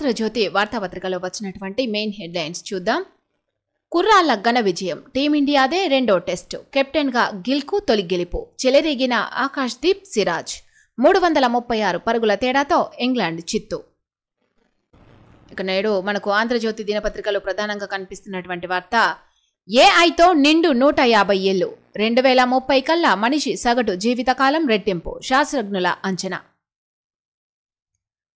ఆంధ్రజ్యోతి వార్తాపత్రికలో వచ్చినటువంటి main headlines చూద్దాం. కుర్రాళ్ల ఘన విజయం, టీమిండియాదే రెండో టెస్టు, కెప్టెన్గా గిల్కు తొలి గెలుపు, చెలరేగిన ఆకాశ్దీప్ సిరాజ్, 336 పరుగుల తేడాతో ఇంగ్లాండ్ చిత్తు. ఇక నేడు మనకు ఆంధ్రజ్యోతి దినపత్రికలో ప్రధానంగా కనిపిస్తున్నటువంటి వార్త, ఏఐతో నిండు 150 ఏళ్లు, 2030 కల్లా మనిషి సగటు జీవితకాలం రెట్టింపు, శాస్త్రజ్ఞుల అంచనా.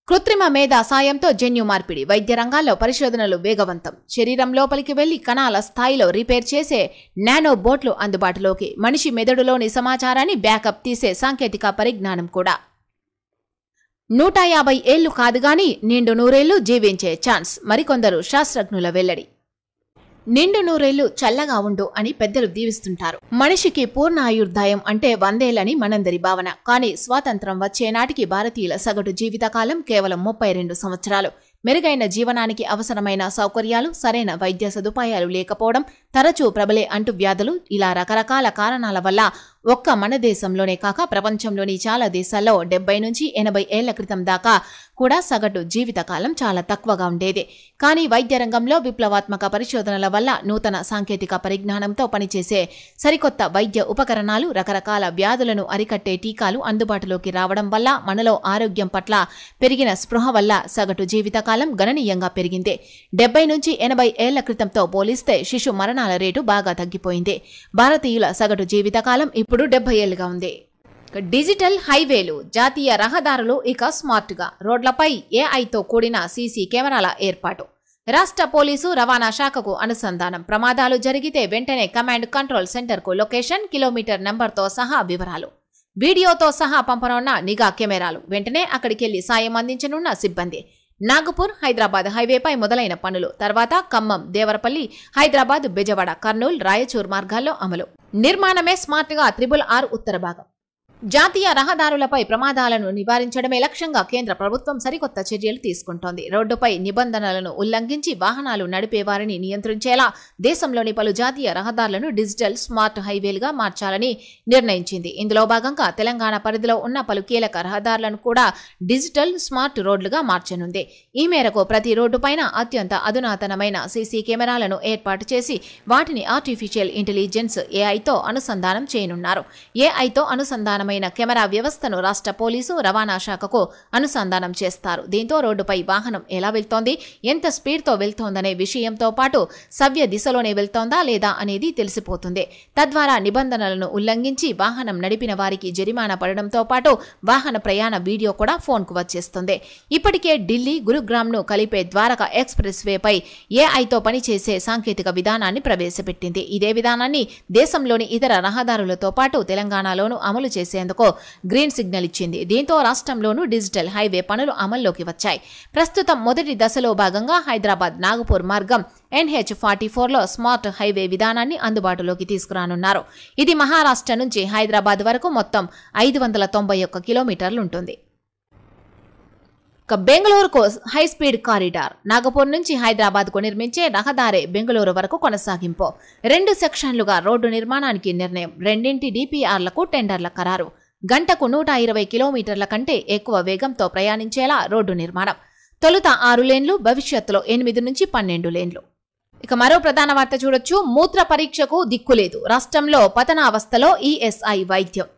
కృత్రిమ మేధా సాయంతో జన్యు మార్పిడి, వైద్య రంగాల్లో పరిశోధనలు వేగవంతం, శరీరం లోపలికి వెళ్లి కణాల స్థాయిలో రిపేర్ చేసే నానో బోట్లు అందుబాటులోకి, మనిషి మెదడులోని సమాచారాన్ని బ్యాకప్ తీసే సాంకేతిక పరిజ్ఞానం కూడా. 150 ఏళ్లు కాదుగాని నిండు 100 ఏళ్లు జీవించే ఛాన్స్, మరికొందరు శాస్త్రజ్ఞుల వెల్లడి. నిండు 100 ఏళ్లు చల్లగా ఉండు అని పెద్దలు దీవిస్తుంటారు. మనిషికి పూర్ణ ఆయుర్దాయం అంటే 100 ఏళ్లని మనందరి భావన. కానీ స్వాతంత్రం వచ్చే నాటికి భారతీయుల సగటు జీవితకాలం కేవలం 32 సంవత్సరాలు. మెరుగైన జీవనానికి అవసరమైన సౌకర్యాలు, సరైన వైద్య సదుపాయాలు లేకపోవడం, తరచూ ప్రబలే అంటువ్యాధులు, ఇలా రకరకాల కారణాల వల్ల ఒక్క మన దేశంలోనే కాక ప్రపంచంలోని చాలా దేశాల్లో 70 నుంచి 80 ఏళ్ల క్రితం దాకా కూడా సగటు జీవితకాలం చాలా తక్కువగా ఉండేది. కానీ వైద్య రంగంలో విప్లవాత్మక పరిశోధనల వల్ల, నూతన సాంకేతిక పరిజ్ఞానంతో పనిచేసే సరికొత్త వైద్య ఉపకరణాలు, రకరకాల వ్యాధులను అరికట్టే టీకాలు అందుబాటులోకి రావడం వల్ల, మనలో ఆరోగ్యం పట్ల పెరిగిన స్పృహ వల్ల సగటు జీవితకాలం గణనీయంగా పెరిగింది. 70 నుంచి 80 ఏళ్ల క్రితంతో పోలిస్తే శిశు మరణాల రేటు బాగా తగ్గిపోయింది. భారతీయుల సగటు జీవితకాలం ఇప్పుడు 70 ఏళ్లుగా ఉంది. డిజిటల్ హైవేలు, జాతీయ రహదారులు ఇక స్మార్ట్గా, రోడ్లపై ఏఐతో కూడిన సీసీ కెమెరాల ఏర్పాటు, రాష్ట్ర పోలీసు రవాణా శాఖకు అనుసంధానం, ప్రమాదాలు జరిగితే వెంటనే కమాండ్ కంట్రోల్ సెంటర్కు లొకేషన్, కిలోమీటర్ నంబర్తో సహా వివరాలు, వీడియోతో సహా పంపనున్న నిఘా కెమెరాలు, వెంటనే అక్కడికెళ్లి సాయం అందించనున్న సిబ్బంది. నాగపూర్ హైదరాబాద్ హైవేపై మొదలైన పనులు, తర్వాత ఖమ్మం, దేవరపల్లి, హైదరాబాద్, బెజవాడ, కర్నూలు, రాయచూర్ మార్గాల్లో అమలు. నిర్మాణమే స్మార్ట్గా RRR ఉత్తర భాగం. జాతీయ రహదారులపై ప్రమాదాలను నివారించడమే లక్ష్యంగా కేంద్ర ప్రభుత్వం సరికొత్త చర్యలు తీసుకుంటోంది. రోడ్డుపై నిబంధనలను ఉల్లంఘించి వాహనాలు నడిపే వారిని నియంత్రించేలా దేశంలోని పలు జాతీయ రహదారులను డిజిటల్ స్మార్ట్ హైవేలుగా మార్చాలని నిర్ణయించింది. ఇందులో భాగంగా తెలంగాణ పరిధిలో ఉన్న పలు కీలక రహదారులను కూడా డిజిటల్ స్మార్ట్ రోడ్లుగా మార్చనుంది. ఈ మేరకు ప్రతి రోడ్డుపైన అత్యంత అధునాతనమైన సీసీ కెమెరాలను ఏర్పాటు చేసి వాటిని ఆర్టిఫిషియల్ ఇంటెలిజెన్స్ ఏఐతో అనుసంధానం చేయనున్నారు. ఏఐతో అనుసంధానం కెమెరా వ్యవస్థను రాష్ట్ర పోలీసు రవాణా శాఖకు అనుసంధానం చేస్తారు. దీంతో రోడ్డుపై వాహనం ఎలా వెళ్తోంది, ఎంత స్పీడ్తో వెళ్తోందనే విషయంతో పాటు సవ్య దిశలోనే వెళ్తోందా లేదా అనేది తెలిసిపోతుంది. తద్వారా నిబంధనలను ఉల్లంఘించి వాహనం నడిపిన వారికి జరిమానా పడడంతో పాటు వాహన ప్రయాణ వీడియో కూడా ఫోన్కు వచ్చేస్తుంది. ఇప్పటికే ఢిల్లీ, గురుగ్రామ్ను కలిపే ద్వారకా ఎక్స్ప్రెస్ వేపై ఏఐతో పనిచేసే సాంకేతిక విధానాన్ని ప్రవేశపెట్టింది. ఇదే విధానాన్ని దేశంలోని ఇతర రహదారులతో పాటు తెలంగాణలోనూ అమలు చేసే గ్రీన్ సిగ్నల్ ఇచ్చింది. దీంతో రాష్ట్రంలోనూ డిజిటల్ హైవే పనులు అమల్లోకి వచ్చాయి. ప్రస్తుతం మొదటి దశలో భాగంగా హైదరాబాద్ నాగపూర్ మార్గం NH44లో స్మార్ట్ హైవే విధానాన్ని అందుబాటులోకి తీసుకురానున్నారు. ఇది మహారాష్ట్ర నుంచి హైదరాబాద్ వరకు మొత్తం 591 కిలోమీటర్లు ఉంటుంది. బెంగళూరుకు హైస్పీడ్ కారిడార్, నాగపూర్ నుంచి హైదరాబాద్కు నిర్మించే రహదారి బెంగళూరు వరకు కొనసాగింపు, 2 సెక్షన్లుగా రోడ్డు నిర్మాణానికి నిర్ణయం, రెండింటి DPRలకు టెండర్ల ఖరారు, గంటకు 120 కిలోమీటర్ల కంటే ఎక్కువ వేగంతో ప్రయాణించేలా రోడ్డు నిర్మాణం, తొలుత 6 లేన్లు, భవిష్యత్తులో 8 నుంచి 12 లేన్లు. ఇక మరో ప్రధాన వార్త చూడొచ్చు. మూత్ర పరీక్షకు దిక్కులేదు, రాష్ట్రంలో పతనావస్థలో ESI వైద్యం,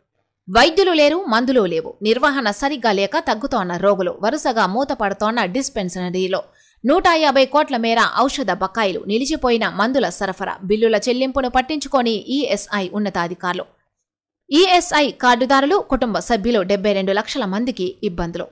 వైద్యులు లేరు, మందులు లేవు, నిర్వహణ సరిగ్గా లేక తగ్గుతోన్న రోగులు, వరుసగా మూతపడుతోన్న డిస్పెన్సరీలో 150 కోట్ల మేర ఔషధ బకాయిలు, నిలిచిపోయిన మందుల సరఫరా, బిల్లుల చెల్లింపును పట్టించుకొని ESI ఉన్నతాధికారులు. ESI కార్డుదారులు, కుటుంబ సభ్యులు 72 లక్షల మందికి ఇబ్బందులు.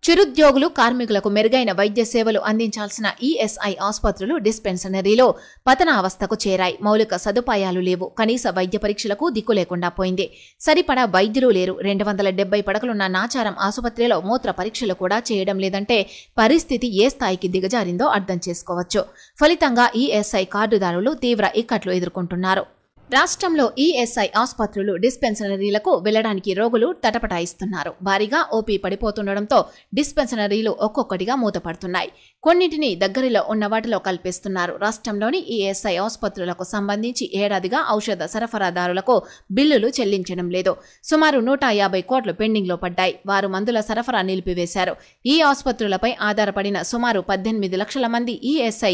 చిరుద్యోగులు, కార్మికులకు మెరుగైన వైద్య సేవలు అందించాల్సిన ESI ఆసుపత్రులు, డిస్పెన్సరీలో పతనావస్థకు చేరాయి. మౌలిక సదుపాయాలు లేవు, కనీస వైద్య పరీక్షలకు దిక్కు లేకుండా పోయింది. సరిపడా వైద్యులు లేరు. 270 పడకలున్న నాచారం ఆసుపత్రిలో మూత్ర పరీక్షలు కూడా చేయడం లేదంటే పరిస్థితి ఏ స్థాయికి దిగజారిందో అర్థం చేసుకోవచ్చు. ఫలితంగా ESI కార్డుదారులు తీవ్ర ఇక్కట్లు ఎదుర్కొంటున్నారు. రాష్ట్రంలో ఈఎస్ఐ ఆసుపత్రులు డిస్పెన్సరీలకు వెళ్లడానికి రోగులు తటపటాయిస్తున్నారు. భారీగా ఓపీ పడిపోతుండటంతో డిస్పెన్సరీలు ఒక్కొక్కటిగా మూతపడుతున్నాయి. కొన్నింటిని దగ్గరలో ఉన్న వాటిలో కల్పిస్తున్నారు. రాష్ట్రంలోని ఈఎస్ఐ ఆసుపత్రులకు సంబంధించి ఏడాదిగా ఔషధ సరఫరాదారులకు బిల్లులు చెల్లించడం లేదు. సుమారు 150 కోట్లు పెండింగ్లో పడ్డాయి. వారు మందుల సరఫరా నిలిపివేశారు. ఈ ఆసుపత్రులపై ఆధారపడిన సుమారు 18 లక్షల మంది ఈఎస్ఐ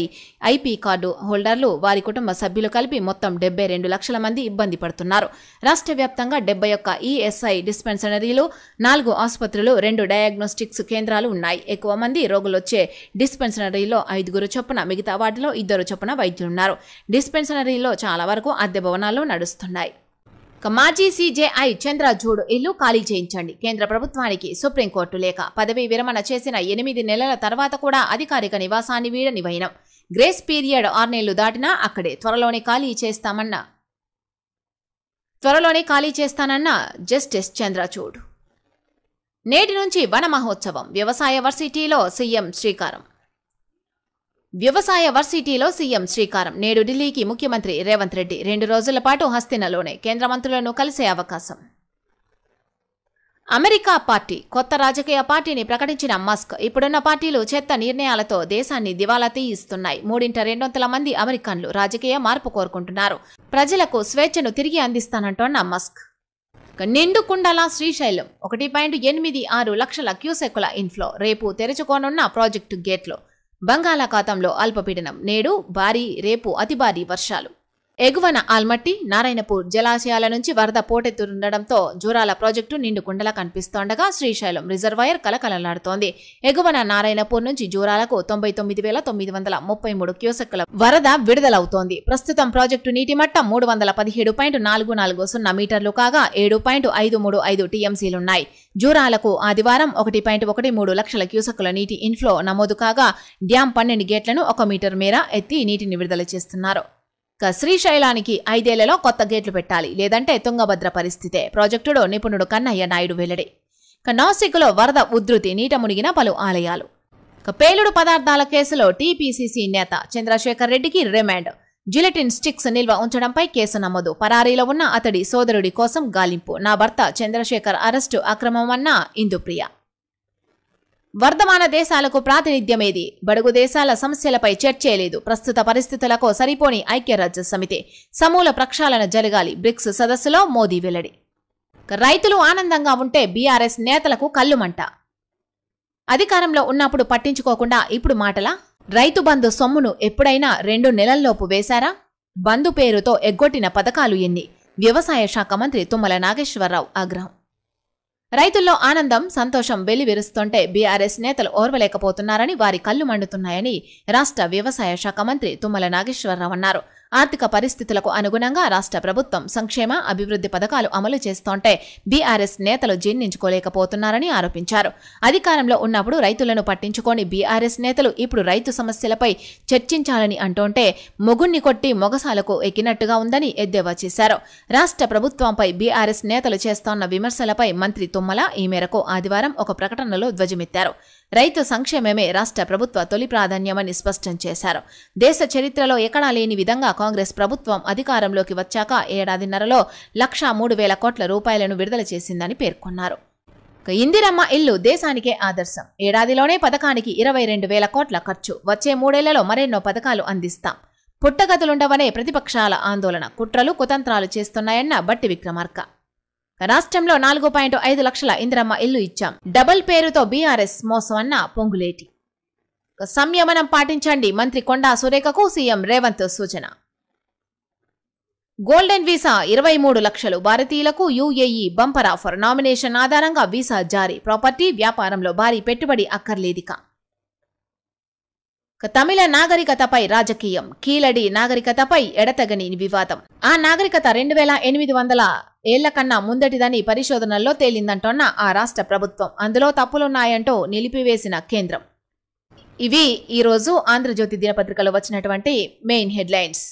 ఐపీ కార్డు హోల్డర్లు, వారి కుటుంబ సభ్యులు కలిపి మొత్తం 72 లక్షల మంది ఇబ్బంది పడుతున్నారు. రాష్ట్ర వ్యాప్తంగా 71 ఈఎస్ఐ డిస్పెన్సరీలు, 4 ఆసుపత్రులు, 2 డయాగ్నోస్టిక్స్ కేంద్రాలు ఉన్నాయి. ఎక్కువ మంది రోగులొచ్చే డిస్పెన్సరీలో 5 చొప్పున, మిగతా వాటిలో 2 చొప్పున వైద్యులున్నారు. డిస్పెన్సరీలో చాలా వరకు అద్దె భవనాల్లో నడుస్తున్నాయి. మాజీ సీజేఐ చంద్రచూడ్ ఇల్లు ఖాళీ చేయించండి. కేంద్ర ప్రభుత్వానికి సుప్రీంకోర్టు లేఖ. పదవీ విరమణ చేసిన 8 నెలల తర్వాత కూడా అధికారిక నివాసాన్ని వీడని వైనం. గ్రేస్ పీరియడ్ 6 నెలలు దాటినా అక్కడే. త్వరలోనే ఖాళీ చేస్తానన్న జస్టిస్ చంద్రచూడ్. నేటి నుంచి వన మహోత్సవం. వ్యవసాయ వర్సిటీలో సీఎం శ్రీకారం. నేడు ఢిల్లీకి ముఖ్యమంత్రి రేవంత్ రెడ్డి. 2 రోజుల పాటు హస్తినలోనే కేంద్ర మంత్రులను కలిసే అవకాశం. అమెరికా పార్టీ కొత్త రాజకీయ పార్టీని ప్రకటించిన మస్క్. ఇప్పుడున్న పార్టీలు చెత్త నిర్ణయాలతో దేశాన్ని దివాలా తీయిస్తున్నాయి. 3/2 మంది అమెరికన్లు రాజకీయ మార్పు కోరుకుంటున్నారు. ప్రజలకు స్వేచ్ఛను తిరిగి అందిస్తానంటోన్న మస్క్. నిండు కుండల శ్రీశైలం 1.86 లక్షల క్యూసెక్కుల ఇన్ఫ్లో. రేపు తెరుచుకోనున్న ప్రాజెక్టు గేట్లు. బంగాళాఖాతంలో అల్పపీడనం. నేడు భారీ, రేపు అతి భారీ వర్షాలు. ఎగువన ఆల్మట్టి, నారాయణపూర్ జలాశయాల నుంచి వరద పోటెత్తుండటంతో జూరాల ప్రాజెక్టు నిండుకుండలా కనిపిస్తోండగా శ్రీశైలం రిజర్వాయర్ కలకలలాడుతోంది. ఎగువన నారాయణపూర్ నుంచి జూరాలకు 99,933 క్యూసెక్కుల వరద విడుదలవుతోంది. ప్రస్తుతం ప్రాజెక్టు నీటి మట్టం 317.440 మీటర్లు కాగా 7.535 టీఎంసీలున్నాయి. జూరాలకు ఆదివారం 1.13 లక్షల క్యూసెక్కుల నీటి ఇన్ఫ్లో నమోదు కాగా డ్యాం 12 గేట్లను 1 మీటర్ మేర ఎత్తి నీటిని విడుదల చేస్తున్నారు. శ్రీశైలానికి 5 ఏళ్లలో కొత్త గేట్లు పెట్టాలి, లేదంటే తుంగభద్ర పరిస్థితే. ప్రాజెక్టులో నిపుణుడు కన్నయ్య నాయుడు వెల్లడి. నాసిక్లో వరద ఉధృతి, నీట మునిగిన పలు ఆలయాలు. పేలుడు పదార్థాల కేసులో టీపీసీసీ నేత చంద్రశేఖర్ రెడ్డికి రిమాండ్. జిలెటిన్ స్టిక్స్ నిల్వ ఉంచడంపై కేసు నమోదు. పరారీలో ఉన్న అతడి సోదరుడి కోసం గాలింపు. నా భర్త చంద్రశేఖర్ అరెస్టు అక్రమమన్న ఇందుప్రియ. వర్ధమాన దేశాలకు ప్రాతినిధ్యమేది. బడుగు దేశాల సమస్యలపై చర్చే లేదు. ప్రస్తుత పరిస్థితులకు సరిపోని ఐక్యరాజ్య సమితి. సమూల ప్రక్షాళన జరగాలి. బ్రిక్స్ సదస్సులో మోదీ వెల్లడి. రైతులు ఆనందంగా ఉంటే బీఆర్ఎస్ నేతలకు కల్లుమంట. అధికారంలో ఉన్నప్పుడు పట్టించుకోకుండా ఇప్పుడు మాటలా? రైతు బంధు సొమ్మును ఎప్పుడైనా 2 నెలల్లోపు వేశారా? బంధు పేరుతో ఎగ్గొట్టిన పథకాలు ఎన్ని? వ్యవసాయ శాఖ మంత్రి తుమ్మల నాగేశ్వరరావు ఆగ్రహం. రైతుల్లో ఆనందం, సంతోషం వెల్లివిరుస్తుంటే బీఆర్ఎస్ నేతలు ఓర్వలేకపోతున్నారని, వారి కళ్లు మండుతున్నాయని రాష్ట్ర వ్యవసాయ శాఖ మంత్రి తుమ్మల నాగేశ్వరరావు అన్నారు. ఆర్థిక పరిస్థితులకు అనుగుణంగా రాష్ట్ర ప్రభుత్వం సంక్షేమ, అభివృద్ధి పథకాలు అమలు చేస్తోంటే బీఆర్ఎస్ నేతలు జీర్ణించుకోలేకపోతున్నారని ఆరోపించారు. అధికారంలో ఉన్నప్పుడు రైతులను పట్టించుకోని బీఆర్ఎస్ నేతలు ఇప్పుడు రైతు సమస్యలపై చర్చించాలని అంటోంటే మొగుణ్ణి కొట్టి మొగసాలకు ఎక్కినట్టుగా ఉందని ఎద్దేవా చేశారు. రాష్ట్ర ప్రభుత్వంపై బీఆర్ఎస్ నేతలు చేస్తోన్న విమర్శలపై మంత్రి తుమ్మల ఈ మేరకు ఆదివారం ఒక ప్రకటనలో ధ్వజమెత్తారు. రైతు సంక్షేమమే రాష్ట్ర ప్రభుత్వ తొలి ప్రాధాన్యమని స్పష్టం చేశారు. దేశ చరిత్రలో ఎక్కడా లేని విధంగా కాంగ్రెస్ ప్రభుత్వం అధికారంలోకి వచ్చాక ఏడాదిన్నరలో 103,000 కోట్ల రూపాయలను విడుదల చేసిందని పేర్కొన్నారు. ఇందిరమ్మ ఇల్లు దేశానికే ఆదర్శం. ఏడాదిలోనే పథకానికి 22,000 కోట్ల ఖర్చు. వచ్చే 3 ఏళ్లలో మరెన్నో పథకాలు అందిస్తాం. పుట్టగతులుండవనే ప్రతిపక్షాల ఆందోళన. కుట్రలు, కుతంత్రాలు చేస్తున్నాయన్న బట్టి విక్రమార్క. రాష్ట్రంలో 4.5 లక్షల ఇందిరమ్మ ఇల్లు ఇచ్చాం. డబుల్ పేరుతో బీఆర్ఎస్ మోసం అన్న పొంగులేటి. సంయమనం పాటించండి. మంత్రి కొండా సురేఖకు సీఎం రేవంత్ సూచన. గోల్డెన్ వీసా 23 లక్షలు. భారతీయులకు యూఏఈ బంపర్ ఆఫర్. నామినేషన్ ఆధారంగా వీసా జారీ. ప్రాపర్టీ వ్యాపారంలో భారీ పెట్టుబడి అక్కర్లేదిక. తమిళ నాగరికతపై రాజకీయం. కీలడి నాగరికతపై ఎడతెగని వివాదం. ఆ నాగరికత 2800 ఏళ్ల కన్నా ముందటిదని పరిశోధనల్లో తేలిందంటోన్న ఆ రాష్ట్ర ప్రభుత్వం. అందులో తప్పులున్నాయంటూ నిలిపివేసిన కేంద్రం. ఇవి ఈరోజు ఆంధ్రజ్యోతి దినపత్రికలో వచ్చినటువంటి మెయిన్ హెడ్లైన్స్.